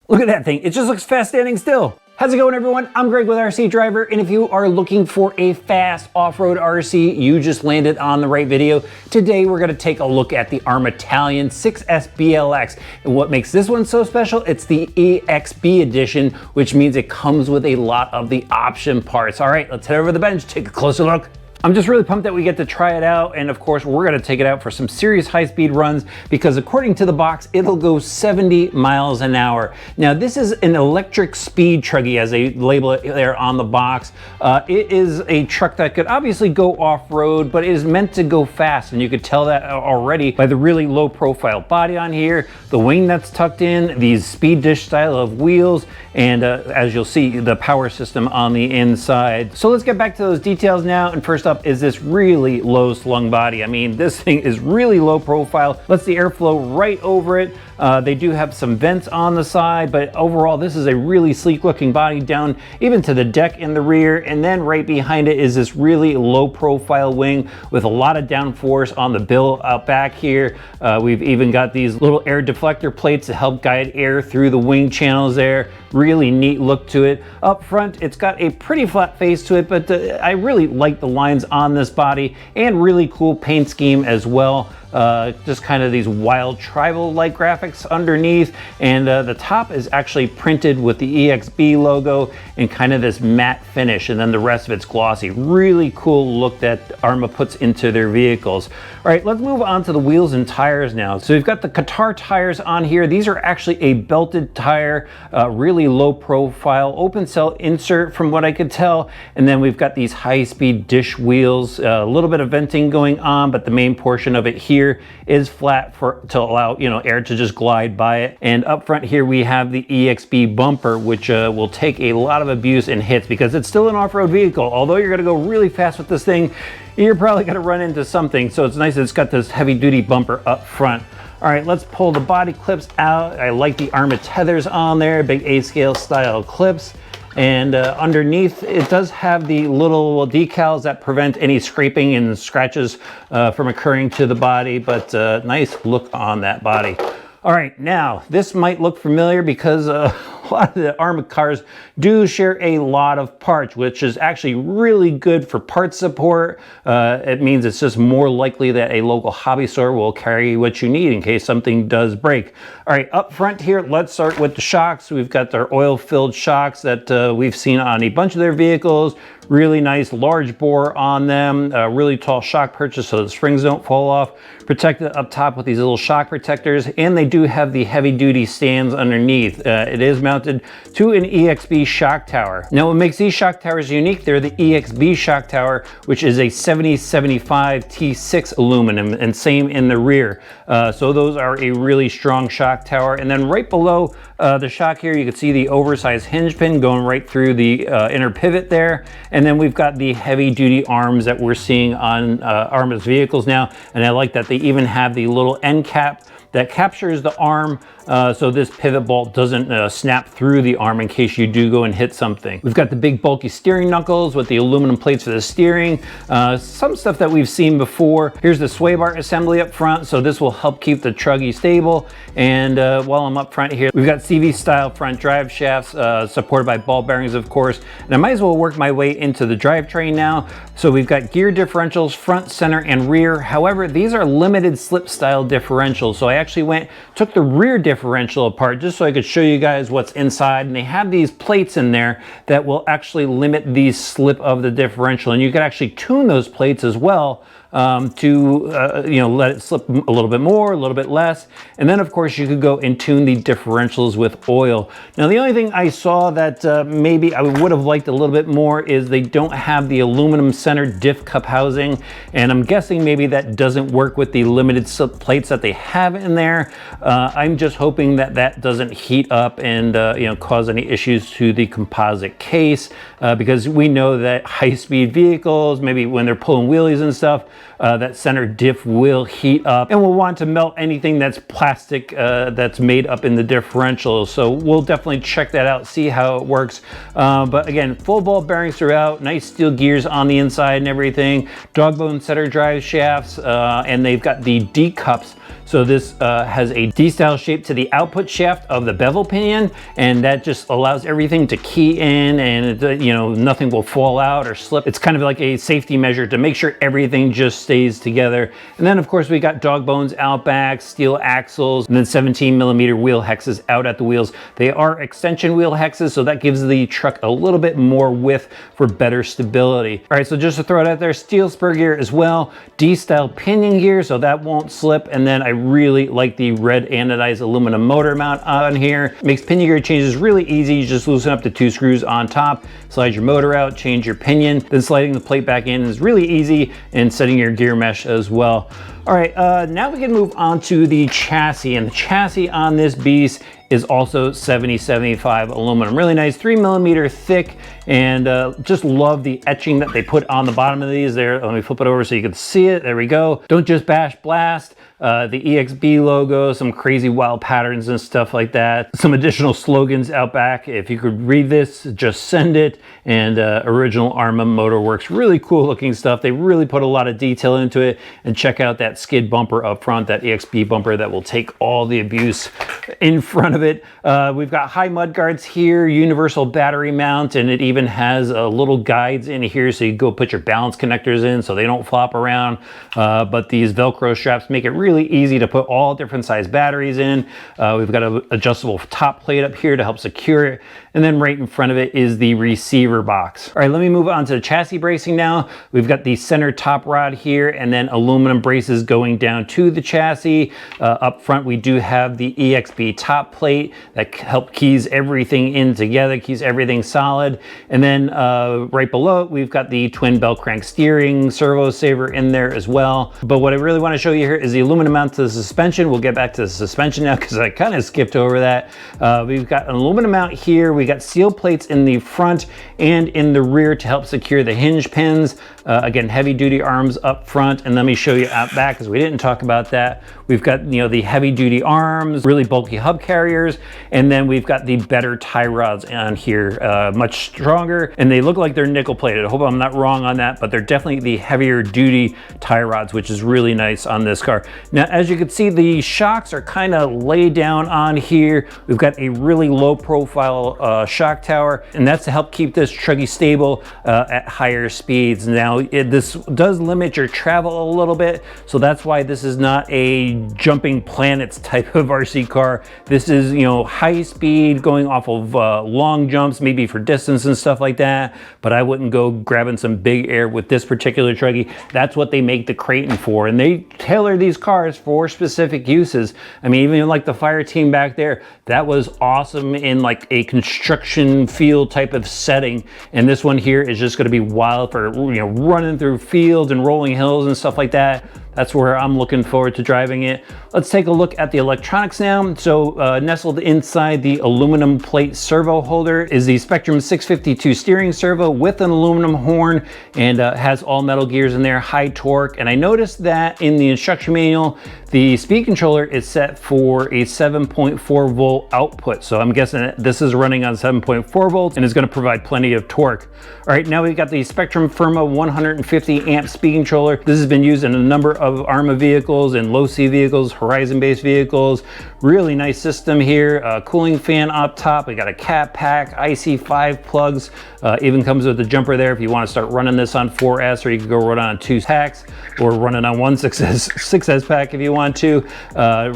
Look at that thing, it just looks fast standing still. How's it going, everyone? I'm Greg with RC Driver, and if you are looking for a fast off-road RC, you just landed on the right video. Today we're going to take a look at the Arrma Talion 6S BLX, and what makes this one so special, it's the EXB edition, which means it comes with a lot of the option parts. All right, let's head over to the bench, take a closer look. I'm just really pumped that we get to try it out, and of course we're going to take it out for some serious high-speed runs because according to the box it'll go 70 miles an hour. Now this is an electric speed Truggy, as they label it there on the box. It is a truck that could obviously go off-road, but it is meant to go fast, and you could tell that already by the really low profile body on here, the wing that's tucked in, these speed dish style of wheels, and as you'll see, the power system on the inside. So let's get back to those details now, and first up is this really low slung body. I mean, this thing is really low profile, lets the airflow right over it. They do have some vents on the side, but overall this is a really sleek looking body down even to the deck in the rear, and then right behind it is this really low profile wing with a lot of downforce on the bill out back here. We've even got these little air deflector plates to help guide air through the wing channels there. Really neat look to it. Up front it's got a pretty flat face to it, but I really like the lines on this body, and really cool paint scheme as well. Just kind of these wild tribal like graphics underneath, and the top is actually printed with the EXB logo and kind of this matte finish, and then the rest of it's glossy. Really cool look that Arrma puts into their vehicles. All right, let's move on to the wheels and tires now. So we've got the Qatar tires on here. These are actually a belted tire, really low profile, open cell insert from what I could tell, and then we've got these high-speed dish wheels, a little bit of venting going on, but the main portion of it here is flat to allow air to just glide by it. And up front here we have the EXB bumper, which will take a lot of abuse and hits because it's still an off-road vehicle. Although you're going to go really fast with this thing, you're probably going to run into something, so it's nice that it's got this heavy-duty bumper up front. All right, let's pull the body clips out. I like the Arrma tethers on there, big A-scale style clips. And underneath it does have the little decals that prevent any scraping and scratches from occurring to the body, but nice look on that body. All right, now this might look familiar because a lot of the Arrma cars do share a lot of parts, which is actually really good for parts support. It means it's just more likely that a local hobby store will carry what you need in case something does break. All right, up front here, let's start with the shocks. We've got their oil-filled shocks that we've seen on a bunch of their vehicles. Really nice large bore on them, really tall shock purchase so the springs don't fall off. Protected up top with these little shock protectors, and they do have the heavy-duty stands underneath. It is mounted to an EXB shock tower. Now what makes these shock towers unique, they're the EXB shock tower, which is a 7075 T6 aluminum, and same in the rear. So those are a really strong shock tower. And then right below the shock here, you can see the oversized hinge pin going right through the inner pivot there. And then we've got the heavy duty arms that we're seeing on Arrma's vehicles now. And I like that they even have the little end cap that captures the arm so this pivot bolt doesn't snap through the arm in case you do go and hit something. We've got the big bulky steering knuckles with the aluminum plates for the steering. Some stuff that we've seen before. Here's the sway bar assembly up front, so this will help keep the Truggy stable. And while I'm up front here, we've got CV style front drive shafts supported by ball bearings, of course. And I might as well work my way into the drivetrain now. So we've got gear differentials front, center, and rear. However, these are limited slip style differentials, so I actually took the rear differential apart just so I could show you guys what's inside, and they have these plates in there that will actually limit the slip of the differential, and you can actually tune those plates as well to let it slip a little bit more, a little bit less. And then of course you could go and tune the differentials with oil. Now the only thing I saw that maybe I would have liked a little bit more is they don't have the aluminum center diff cup housing, and I'm guessing maybe that doesn't work with the limited slip plates that they have in there. I'm just hoping that that doesn't heat up and cause any issues to the composite case, because we know that high-speed vehicles, maybe when they're pulling wheelies and stuff, that center diff will heat up, and we'll want to melt anything that's plastic that's made up in the differential. So we'll definitely check that out, see how it works. But again, full ball bearings throughout, nice steel gears on the inside and everything, dog bone center drive shafts, and they've got the D cups. So this has a D-style shape to the output shaft of the bevel pinion, and that just allows everything to key in, and you know, nothing will fall out or slip. It's kind of like a safety measure to make sure everything just stays together. And then of course we got dog bones out back, steel axles, and then 17mm wheel hexes out at the wheels. They are extension wheel hexes, so that gives the truck a little bit more width for better stability. All right, so just to throw it out there, steel spur gear as well, D-style pinion gear, so that won't slip. And then I really like the red anodized aluminum motor mount on here. Makes pinion gear changes really easy. You just loosen up the 2 screws on top, slide your motor out, change your pinion, then sliding the plate back in is really easy, and setting your gear mesh as well. All right, now we can move on to the chassis, and the chassis on this beast is also 7075 aluminum. Really nice, 3mm thick, and just love the etching that they put on the bottom of these there. Let me flip it over so you can see it. There we go. Don't just bash blast. The EXB logo, some crazy wild patterns and stuff like that. Some additional slogans out back. If you could read this, just send it. And original Arrma Motorworks, really cool looking stuff. They really put a lot of detail into it. And check out that skid bumper up front, that EXB bumper that will take all the abuse in front of it. We've got high mud guards here, universal battery mount, and it even has little guides in here so you go put your balance connectors in so they don't flop around. But these Velcro straps make it really easy to put all different size batteries in. We've got an adjustable top plate up here to help secure it. And then right in front of it is the receiver box. All right, let me move on to the chassis bracing now. We've got the center top rod here, and then aluminum braces going down to the chassis. Up front, we do have the EXB top plate that help keys everything in together, keeps everything solid. And then right below it, we've got the twin bell crank steering servo saver in there as well. But what I really want to show you here is the aluminum mount to the suspension. We'll get back to the suspension now because I kind of skipped over that. We've got an aluminum mount here. We got steel plates in the front and in the rear to help secure the hinge pins. Again, heavy duty arms up front, and let me show you out back because we didn't talk about that. We've got, you know, the heavy duty arms, really bulky hub carriers, and then we've got the better tie rods on here, much stronger, and they look like they're nickel plated. I hope I'm not wrong on that, but they're definitely the heavier duty tie rods, which is really nice on this car. Now, as you can see, the shocks are kind of laid down on here. We've got a really low profile shock tower, and that's to help keep this Truggy stable at higher speeds. Now, this does limit your travel a little bit, so that's why this is not a jumping planets type of RC car. This is, you know, high speed going off of long jumps, maybe for distance and stuff like that, but I wouldn't go grabbing some big air with this particular Truggy. That's what they make the Creighton for, and they tailor these cars for specific uses. I mean, even like the fire team back there, that was awesome in like a construction field type of setting, and this one here is just going to be wild for, you know, running through fields and rolling hills and stuff like that. That's where I'm looking forward to driving it. Let's take a look at the electronics now. So nestled inside the aluminum plate servo holder is the Spectrum 652 steering servo with an aluminum horn, and has all metal gears in there, high torque. And I noticed that in the instruction manual, the speed controller is set for a 7.4 volt output. So I'm guessing that this is running on 7.4 volts and is going to provide plenty of torque. All right, now we've got the Spectrum Firma 150 amp speed controller. This has been used in a number of Arrma vehicles and low C vehicles, Horizon-based vehicles. Really nice system here. Cooling fan up top. We got a cat pack, IC5 plugs. Even comes with a jumper there if you want to start running this on 4S, or you can go run on 2 packs, or run it on one 6S pack if you want to.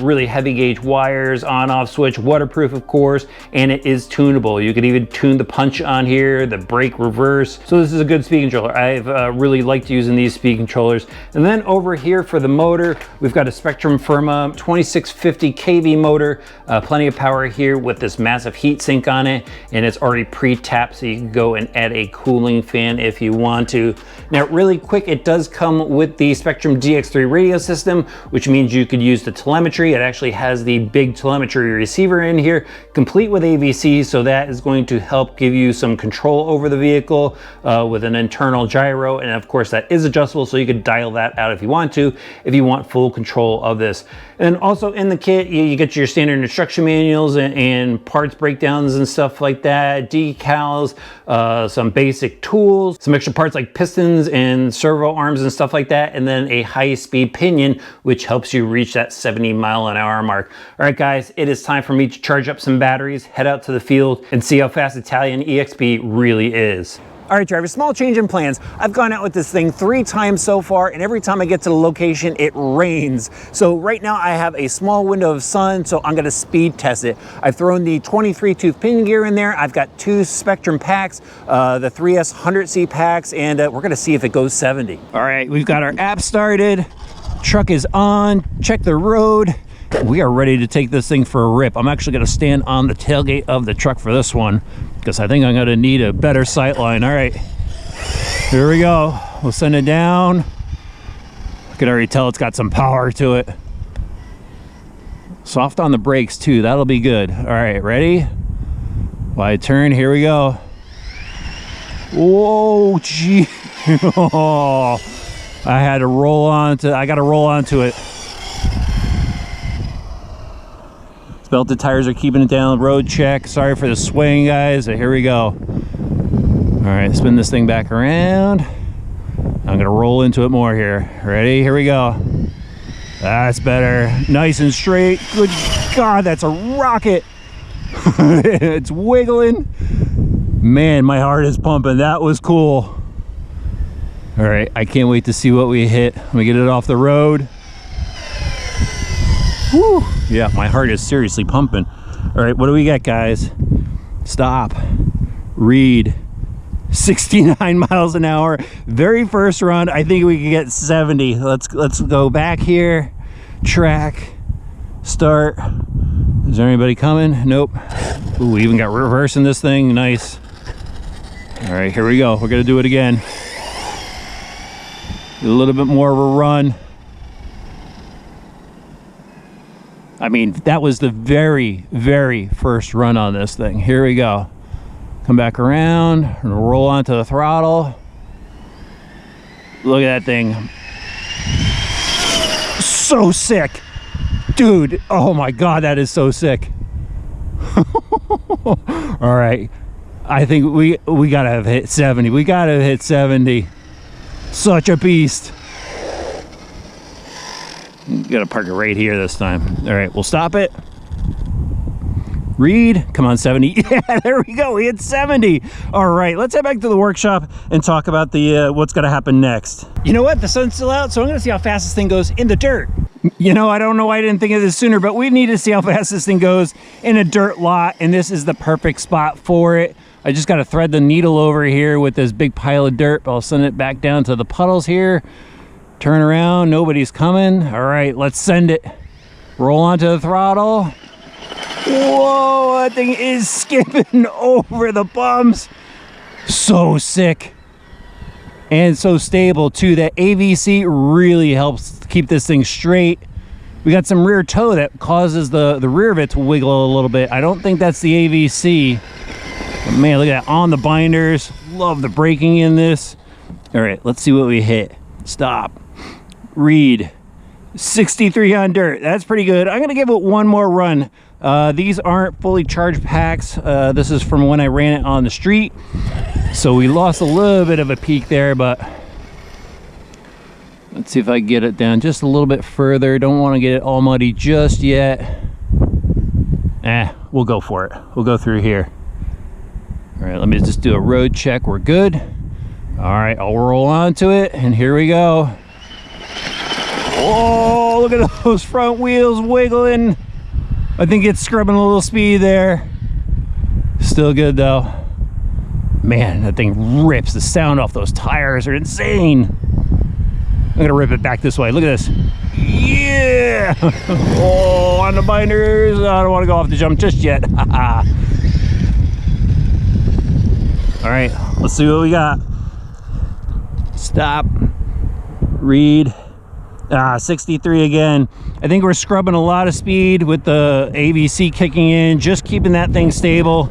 Really heavy gauge wires, on-off switch, waterproof of course, and it is tunable. You could even tune the punch on here, the brake reverse. So this is a good speed controller. I've really liked using these speed controllers. And then over here here for the motor, we've got a Spectrum Firma 2650 kV motor, plenty of power here with this massive heat sink on it, and it's already pre-tapped, so you can go and add a cooling fan if you want to. Now, really quick, it does come with the Spectrum DX3 radio system, which means you could use the telemetry. It actually has the big telemetry receiver in here, complete with AVC, so that is going to help give you some control over the vehicle with an internal gyro, and of course that is adjustable, so you could dial that out if you want to, if you want full control of this. And also in the kit, you get your standard instruction manuals and parts breakdowns and stuff like that, decals, some basic tools, some extra parts like pistons and servo arms and stuff like that, and then a high-speed pinion, which helps you reach that 70-mile-an-hour mark. All right, guys, it is time for me to charge up some batteries, head out to the field, and see how fast the Talion EXB really is. All right, driver, small change in plans. I've gone out with this thing 3 times so far, and every time I get to the location, it rains. So right now I have a small window of sun, so I'm gonna speed test it. I've thrown the 23-tooth pinion gear in there. I've got 2 Spectrum packs, the 3S 100C packs, and we're gonna see if it goes 70. All right, we've got our app started. Truck is on, check the road. We are ready to take this thing for a rip. I'm actually gonna stand on the tailgate of the truck for this one, because I think I'm gonna need a better sight line. All right, here we go. We'll send it down. I can already tell it's got some power to it. Soft on the brakes too, that'll be good. All right, ready? Wide turn, here we go. Whoa, gee. Oh, I had to roll onto, I gotta roll onto it. Belted tires are keeping it down. Road check. Sorry for the swaying, guys. Here we go. All right, spin this thing back around. I'm gonna roll into it more here. Ready? Here we go. That's better. Nice and straight. Good God, that's a rocket. It's wiggling. Man, my heart is pumping. That was cool. All right, I can't wait to see what we hit. Let me get it off the road. Woo. Yeah, my heart is seriously pumping. All right, what do we got, guys? Stop. Read. 69 miles an hour. Very first run, I think we can get 70. Let's go back here. Track. Start. Is there anybody coming? Nope. Ooh, we even got reverse in this thing. Nice. All right, here we go. We're gonna do it again. A little bit more of a run. I mean, that was the very, very first run on this thing. Here we go. Come back around and roll onto the throttle. Look at that thing. So sick. Dude, oh my God, that is so sick. All right. I think we gotta have hit 70. We gotta have hit 70. Such a beast. Gotta park it right here this time. All right, we'll stop it. Read, come on, 70. Yeah, there we go, we hit 70. All right, let's head back to the workshop and talk about the what's gonna happen next. You know what, the sun's still out, so I'm gonna see how fast this thing goes in the dirt. You know, I don't know why I didn't think of this sooner, but we need to see how fast this thing goes in a dirt lot, and this is the perfect spot for it. I just gotta thread the needle over here with this big pile of dirt. I'll send it back down to the puddles here. Turn around, nobody's coming. All right, let's send it. Roll onto the throttle. Whoa, that thing is skipping over the bumps. So sick. And so stable too. That AVC really helps keep this thing straight. We got some rear toe that causes the rear of it to wiggle a little bit. I don't think that's the AVC. But man, look at that on the binders. Love the braking in this. All right, let's see what we hit. Stop. Read. 63 on dirt. That's pretty good. I'm gonna give it one more run. These aren't fully charged packs. This is from when I ran it on the street, so we lost a little bit of a peak there, but let's see if I can get it down just a little bit further. Don't want to get it all muddy just yet. We'll go for it. We'll go through here. All right, let me just do a road check. We're good. All right, I'll roll onto it, and here we go. Oh, look at those front wheels wiggling. I think it's scrubbing a little speed there. Still good though. Man, that thing rips. The sound off those tires are insane. gonna rip it back this way. Look at this. Yeah! Oh, on the binders. I don't want to go off the jump just yet. All right, let's see what we got. Stop. Read. 63 again. I think we're scrubbing a lot of speed with the AVC kicking in, just keeping that thing stable.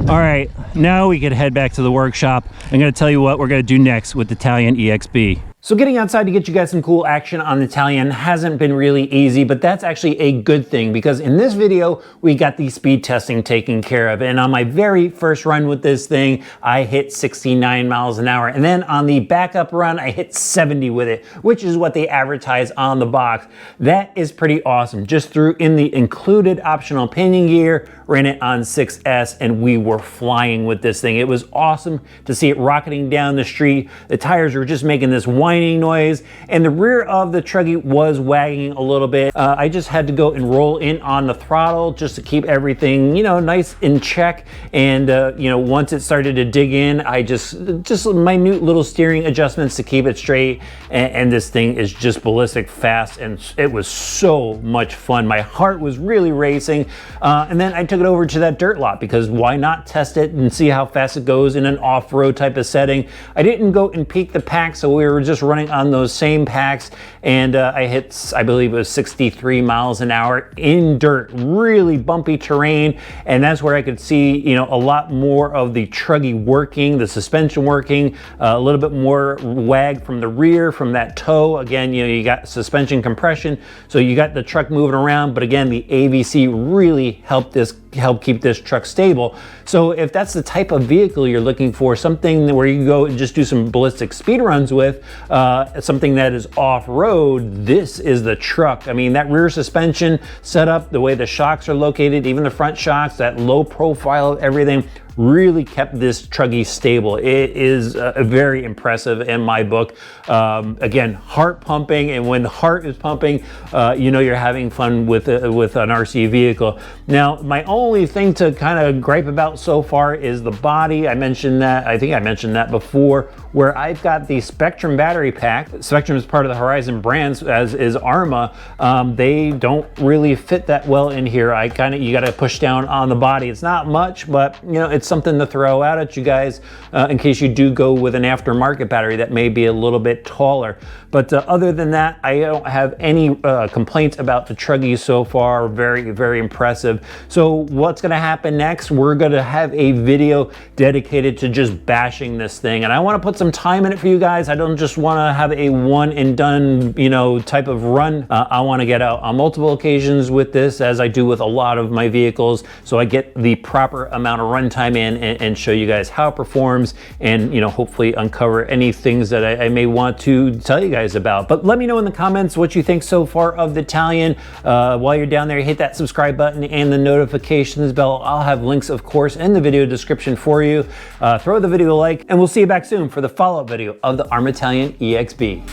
All right, now we can head back to the workshop. I'm gonna tell you what we're gonna do next with the Talion EXB. So getting outside to get you guys some cool action on the Talion hasn't been really easy, but that's actually a good thing because in this video, we got the speed testing taken care of. And on my very first run with this thing, I hit 69 miles an hour. And then on the backup run, I hit 70 with it, which is what they advertise on the box. That is pretty awesome. Just threw in the included optional pinion gear, ran it on 6S, and we were flying with this thing. It was awesome to see it rocketing down the street. The tires were just making this whining noise, and the rear of the Truggy was wagging a little bit. I just had to go and roll in on the throttle just to keep everything, you know, nice in check. And you know, once it started to dig in, I just minute little steering adjustments to keep it straight. And this thing is just ballistic fast, and it was so much fun. My heart was really racing. And then I took it over to that dirt lot because why not test it and see how fast it goes in an off-road type of setting. I didn't go and peak the pack, so we were just running on those same packs, and I hit, I believe it was 63 miles an hour in dirt, really bumpy terrain. And that's where I could see, you know, a lot more of the Truggy working, the suspension working, a little bit more wag from the rear, from that toe. Again, you know, you got suspension compression, so you got the truck moving around, but again, the AVC really helped keep this truck stable. So if that's the type of vehicle you're looking for, something where you can go and just do some ballistic speed runs with, something that is off-road, this is the truck. I mean, that rear suspension setup, the way the shocks are located, even the front shocks, that low profile of everything, really kept this Truggy stable. It is very impressive in my book. Again, heart pumping, and when the heart is pumping, you know you're having fun with an RC vehicle. Now, my only thing to kind of gripe about so far is the body. I mentioned that, I think I mentioned that before, where I've got the Spectrum battery pack. Spectrum is part of the Horizon brands, as is Arrma. They don't really fit that well in here. You got to push down on the body. It's not much, but you know, it's something to throw out at you guys in case you do go with an aftermarket battery that may be a little bit taller. But other than that, I don't have any complaints about the Truggy so far. Very, very impressive. So what's going to happen next? We're going to have a video dedicated to just bashing this thing, and I want to put some time in it for you guys. I don't just want to have a one and done, you know, type of run. I want to get out on multiple occasions with this, as I do with a lot of my vehicles, so I get the proper amount of runtime in and show you guys how it performs, and you know, hopefully uncover any things that I may want to tell you guys about. But let me know in the comments what you think so far of the Talion. While you're down there, hit that subscribe button and the notifications bell. I'll have links, of course, in the video description for you. Throw the video a like, and we'll see you back soon for the follow-up video of the Arrma Talion EXB.